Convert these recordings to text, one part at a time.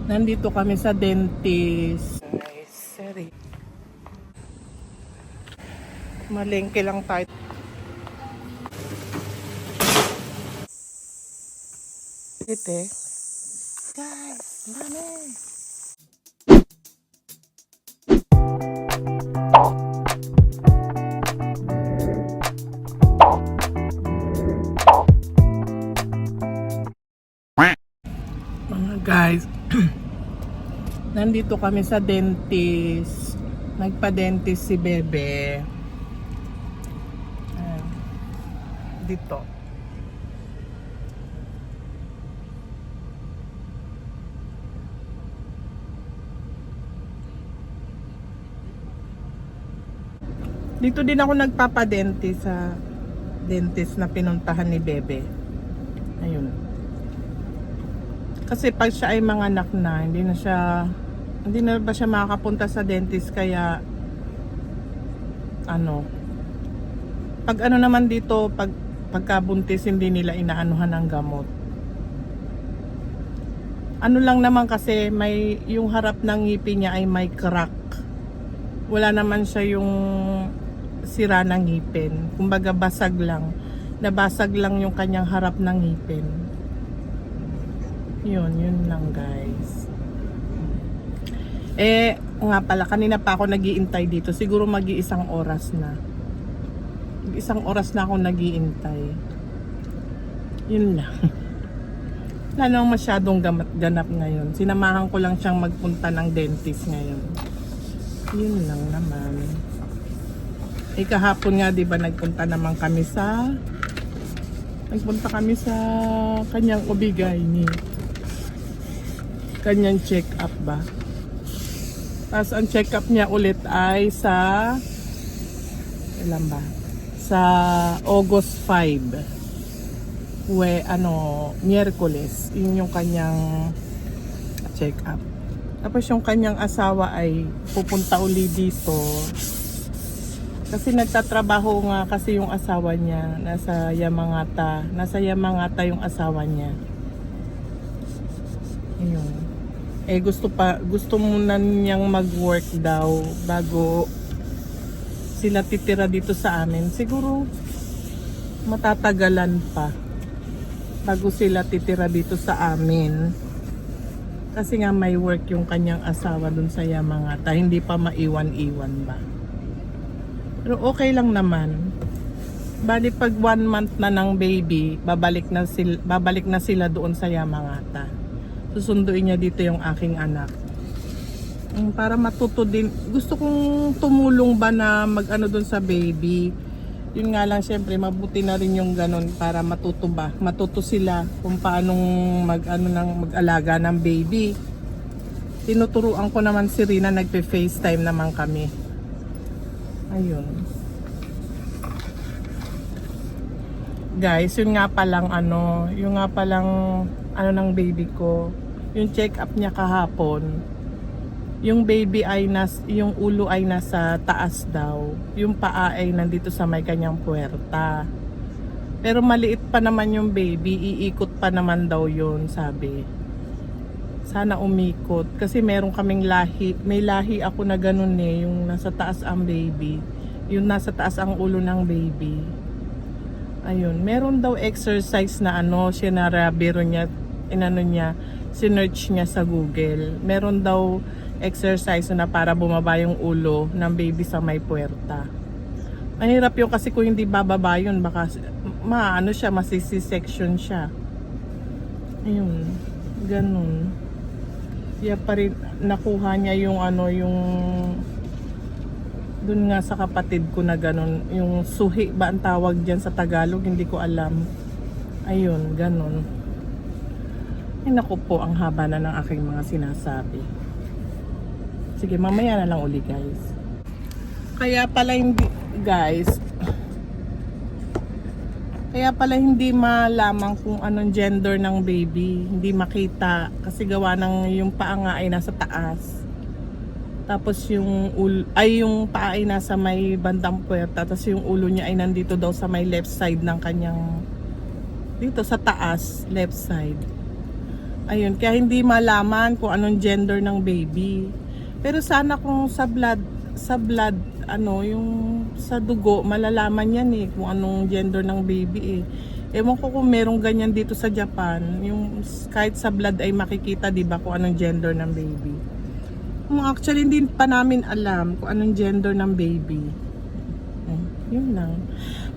Nandito kami sa dentist. Guys, sorry. Malengke lang tayo. Ito guys, dami. Mga guys, nandito kami sa dentist. Nagpa-dentist si Bebe. Ayan. Dito. Dito din ako nagpapa-dentist sa dentist na pinuntahan ni Bebe. Ayun. Kasi pag siya ay manganak na, hindi na ba siya makakapunta sa dentist, kaya pag naman dito, pagkabuntis hindi nila inaanuhan ng gamot. Ano lang naman kasi may yung harap ng ngipin niya ay may crack. Wala naman siya yung sira ng ngipin. Kumbaga basag lang. Nabasag lang yung kanyang harap ng ngipin. Yun lang guys. Nga pala, kanina pa ako nag-iintay dito. Siguro mag-iisang oras na. Isang oras na ako nag-iintay. Yun lang. Wala namang masyadong ganap ngayon. Sinamahan ko lang siyang magpunta ng dentist ngayon. Yun lang naman. Kahapon nga, 'di ba, nagpunta kami sa kanyang OB/GYN. Kanyang check-up ba. Tapos ang check-up niya ulit ay sa August 5. Miyerkules. Yun yung kanyang check-up. Tapos yung kanyang asawa ay pupunta uli dito. Kasi nagtatrabaho nga kasi yung asawa niya. Nasa Yamagata yung asawa niya. Ayun. Gusto muna niyang mag-work daw bago sila titira dito sa amin. Siguro matatagalan pa bago sila titira dito sa amin. Kasi nga may work yung kanyang asawa dun sa Yamagata. Hindi pa maiwan-iwan ba. Pero okay lang naman. Bali pag 1 month na ng baby, babalik na sila doon sa Yamagata. Susunduin niya dito yung aking anak. Para matuto din. Gusto kong tumulong ba na doon sa baby. Yun nga lang, syempre mabuti na rin yung ganun para matuto sila kung paanong mag-alaga ng baby. Tinuturuan ko naman si Rina, nagpe-FaceTime naman kami. Ayun. Guys, yun nga palang ng baby ko. Yung check-up niya kahapon. Yung baby yung ulo ay nasa taas daw. Yung paa ay nandito sa may kanyang puwerta. Pero maliit pa naman yung baby, iikot pa naman daw yun, sabi. Sana umikot. Kasi meron kaming may lahi ako na ganun yung nasa taas ang baby. Yung nasa taas ang ulo ng baby. Ayun, meron daw exercise na sinearch niya sa Google. Meron daw exercise na para bumaba yung ulo ng baby sa may puwerta. Mahirap yun kasi kung hindi bababa yun, baka masisi-section siya. Ayun, ganun. Kaya pa rin nakuha niya yung dun nga sa kapatid ko na ganun, yung suhi ba ang tawag dyan sa Tagalog, hindi ko alam. Ayun, ganun. Ay naku po, ang haba na ng aking mga sinasabi. Sige, mamaya na lang uli guys. Kaya pala hindi malaman kung anong gender ng baby. Hindi makita kasi gawa ng yung paa nga ay nasa taas. Tapos yung paa ay nasa may bandang puwerta. Tapos yung ulo niya ay nandito daw sa may left side ng kanyang, dito sa taas, left side. Ayun, kaya hindi malaman kung anong gender ng baby. Pero sana kung sa blood, ano, yung sa dugo, malalaman yan eh, kung anong gender ng baby eh. Ewan ko kung merong ganyan dito sa Japan, yung kahit sa blood ay makikita, di ba, kung anong gender ng baby. Actually, hindi pa namin alam kung anong gender ng baby. Yun lang.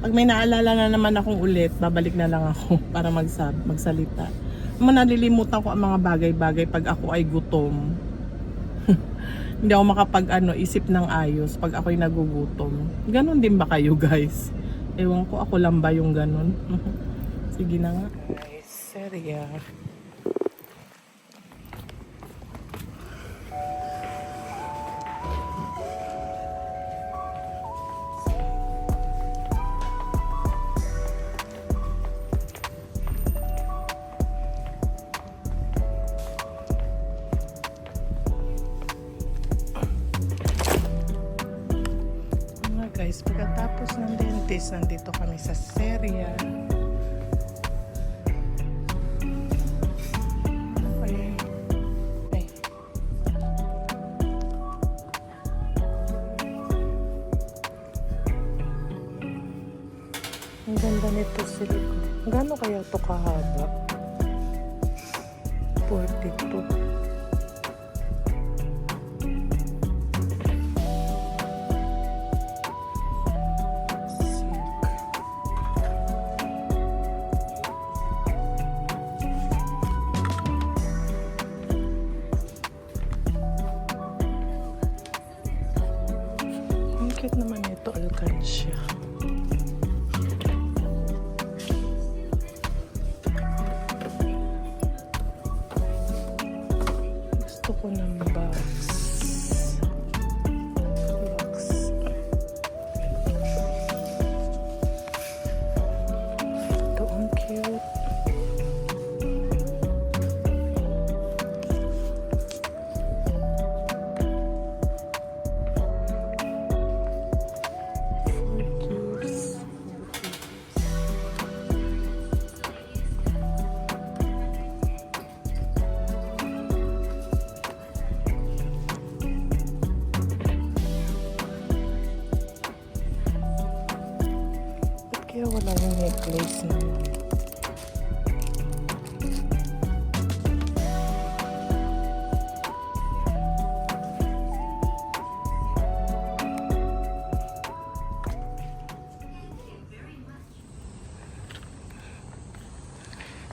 Pag may naalala na naman akong ulit, babalik na lang ako para magsalita. Nalilimutan ko ang mga bagay-bagay pag ako ay gutom. Hindi ako isip ng ayos pag ako'y nagugutom. Ganon din ba kayo, guys? Ewan ko, ako lang ba yung ganon? Sige na nga. Guys, serya. Guys, pagkatapos ng dentist, nandito kami sa serya. Okay. Ay. Ang ganda nito silikon. Gano'n kaya ito kahaba? 42. Cute naman ito, alkansya. Gusto ko ng box. Ito ang cute. Kaya wala yung necklace naman.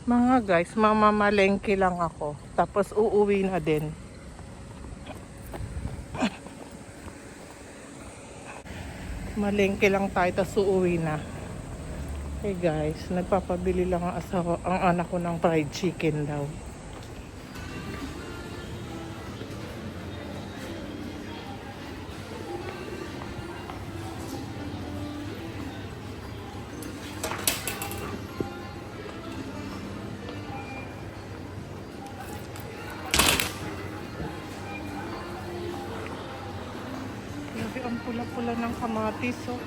Mga guys, mamamalengke lang ako. Tapos uuwi na din. Malengke lang tayo, tapos uuwi na. Hey guys, nagpapabili lang ang anak ko ng fried chicken daw. Grabe ang pula-pula ng kamatis, oh.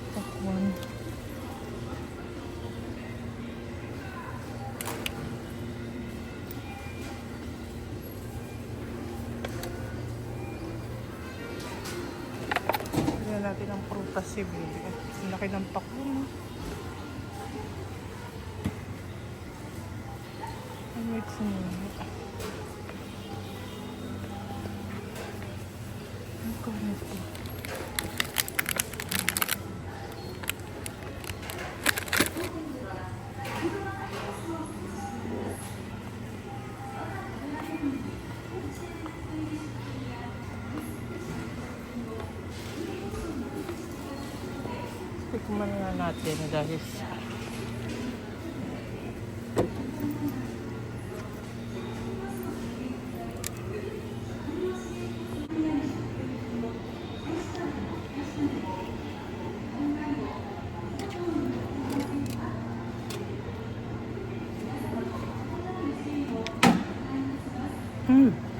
Takwan. Bigyan natin ang prutas si Billy. Ang laki ng pakwan. Wait a minute. Ang ganito. Tikman nga natin, guys.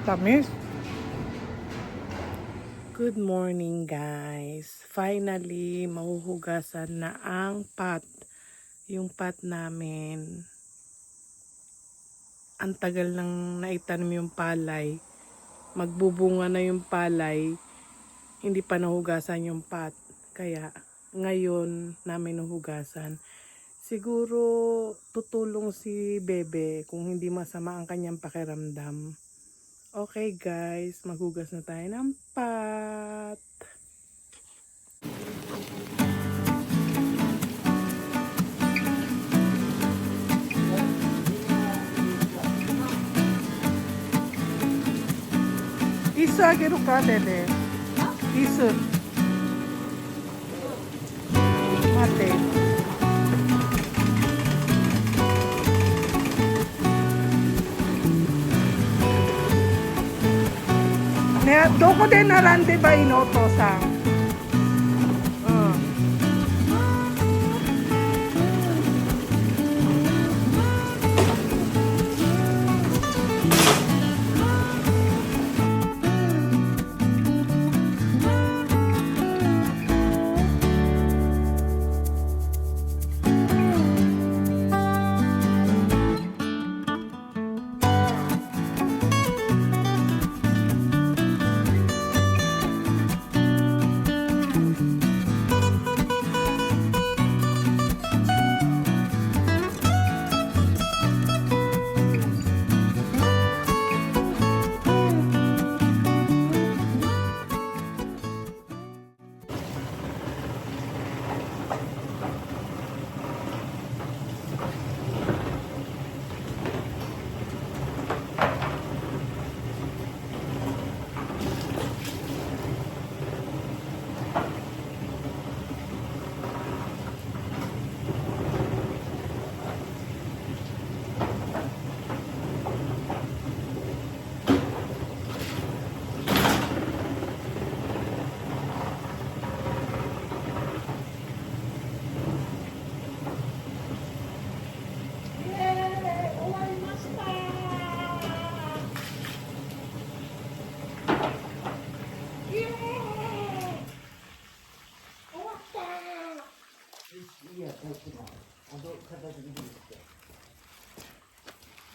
Tamis. Good morning guys. Finally, mahuhugasan na ang pot. Yung pot namin. Ang tagal nang naitanim yung palay. Magbubunga na yung palay. Hindi pa nahugasan yung pot. Kaya ngayon namin nahugasan. Siguro tutulong si Bebe kung hindi masama ang kanyang pakiramdam. Okay guys, maghugas na tayo ng pot. Isu ageru ka, Bebe? Isu. Mate. Ne, doko de narande ba inoto-san?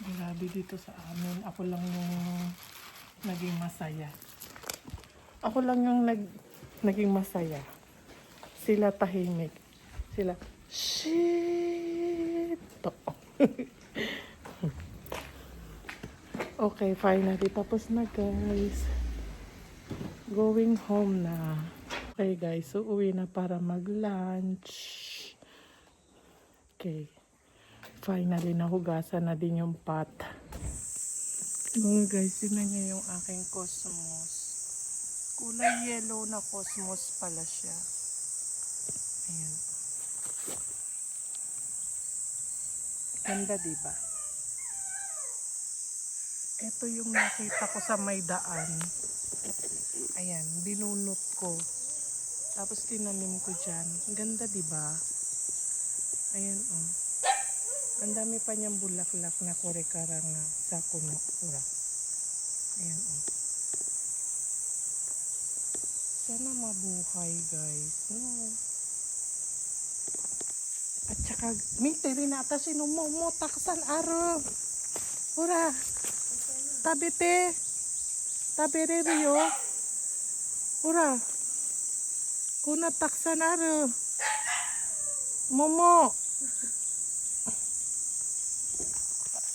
Grabe dito sa amin. Ako lang yung naging masaya. Ako lang yung naging masaya. Sila tahimik. Sila, shit! Okay, finally. Tapos na guys. Going home na. Okay guys, so uwi na para mag-lunch. Okay. Finally, nahugasan na din yung pot. Oh guys, tingnan niyo yung aking cosmos. Kulay yellow na cosmos pala siya. Ayan. Ganda diba? Ito yung nakita ko sa may daan. Ayan, binunot ko. Tapos tinanim ko dyan. Ganda diba? Ayan oh. Ang dami pa niyang bulaklak na kore-karang sa kuno. Ayan oh. Sana mabuhay guys. No. At saka, mite rin nata sinumo taksan aro. Ura. Tabete. Tabere riyo. Ura. Kuna taksan aro. Momo.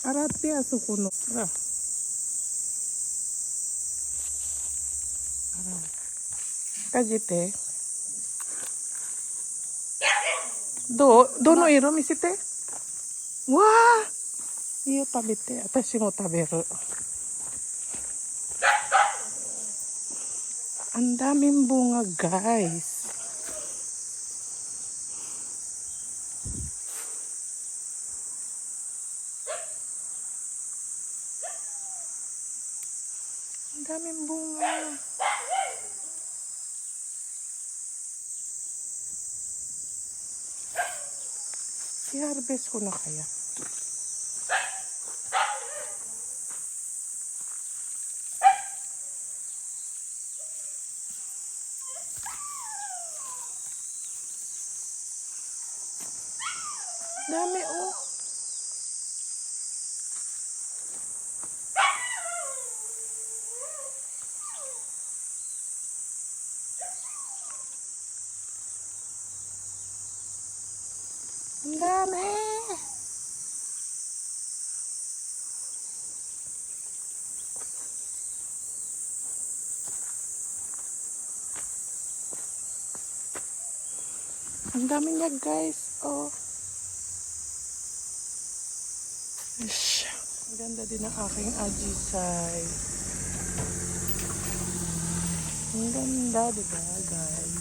Arate asukuno. Ura. Ara. Kajite. Do no iro misite? Wah! Iyo tabete. Atashi mo taberu. Ang daming bunga, guys. Ang daming bunga. I-harvest ko na kaya. Dami oh. Ang dami. Ang dami niya guys. Oh. Ish. Ang ganda din ng aking ajisay. Ang ganda, diba guys?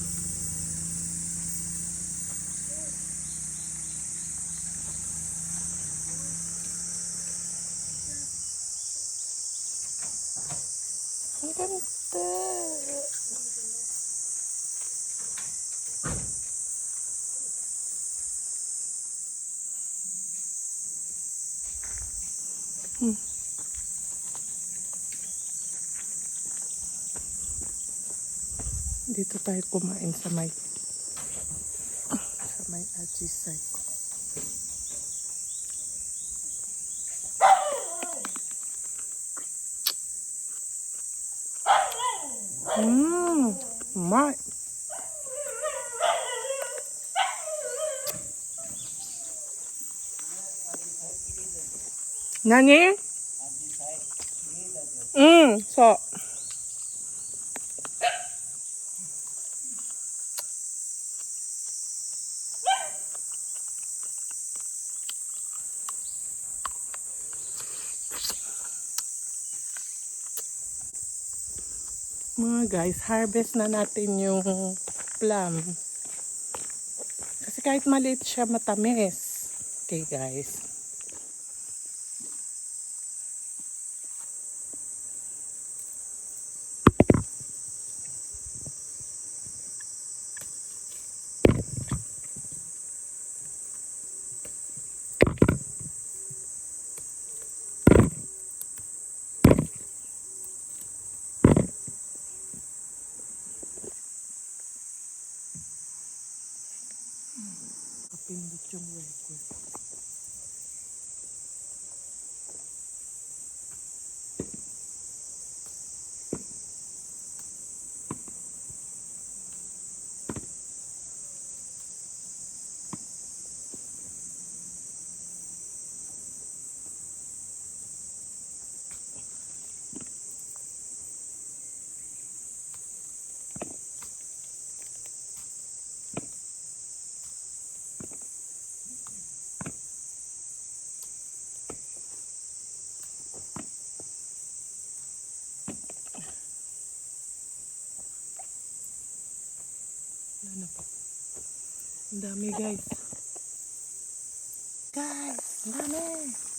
Ang ganda. Dito tayo kumain sa may ajisay ko. My. Nani? So. Mga guys, harvest na natin yung plum. Kasi kahit maliit siya, matamis. Okay guys. Kapindot yung record. Ano pa? Ang dami guys. Guys, ang dami.